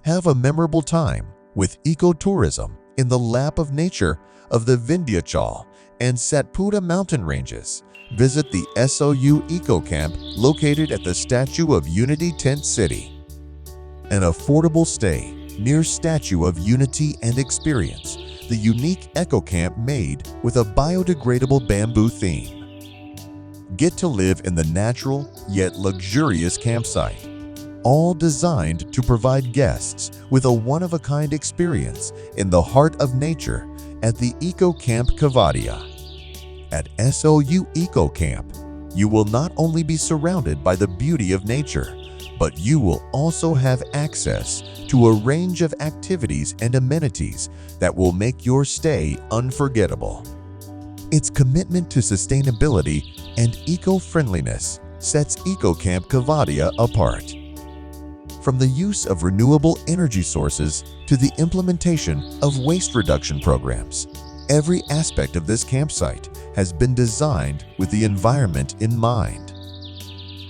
Have a memorable time with ecotourism in the lap of nature of the Vindyachal and Satpuda mountain ranges. Visit the Sou Eco Camp located at the Statue of Unity Tent City. An affordable stay near Statue of Unity and experience the unique Eco Camp made with a biodegradable bamboo theme. Get to live in the natural yet luxurious campsite, all designed to provide guests with a one-of-a-kind experience in the heart of nature at the Eco Camp Kevadia. At Sou Eco Camp, you will not only be surrounded by the beauty of nature, but you will also have access to a range of activities and amenities that will make your stay unforgettable. Its commitment to sustainability and eco-friendliness sets Eco Camp Kevadia apart. From the use of renewable energy sources to the implementation of waste reduction programs, every aspect of this campsite has been designed with the environment in mind.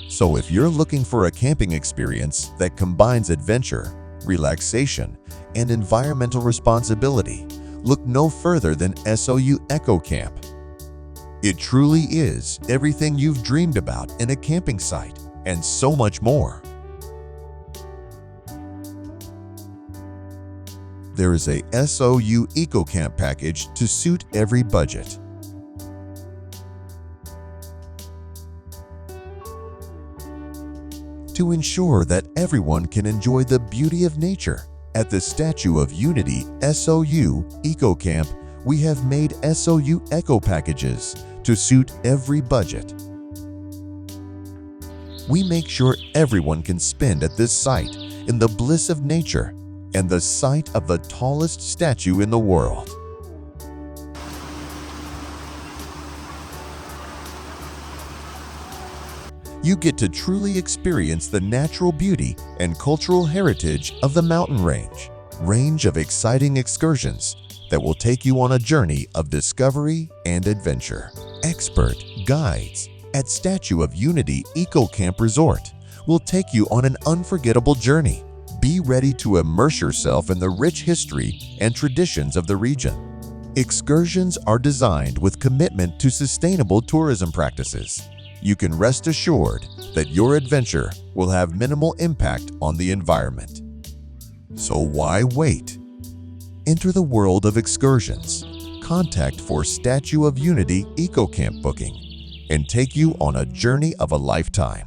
So if you're looking for a camping experience that combines adventure, relaxation, and environmental responsibility, look no further than Sou Eco Camp. It truly is everything you've dreamed about in a camping site and so much more. There is a Sou Eco Camp package to suit every budget. To ensure that everyone can enjoy the beauty of nature at the Statue of Unity Sou Eco Camp, we have made Sou Eco packages to suit every budget. We make sure everyone can spend at this site in the bliss of nature and the sight of the tallest statue in the world. You get to truly experience the natural beauty and cultural heritage of the mountain range of exciting excursions that will take you on a journey of discovery and adventure. Expert guides at Statue of Unity Eco Camp Resort will take you on an unforgettable journey. Be ready to immerse yourself in the rich history and traditions of the region. Excursions are designed with commitment to sustainable tourism practices. You can rest assured that your adventure will have minimal impact on the environment. So why wait? Enter the world of excursions. Contact for Statue of Unity Eco Camp booking and take you on a journey of a lifetime.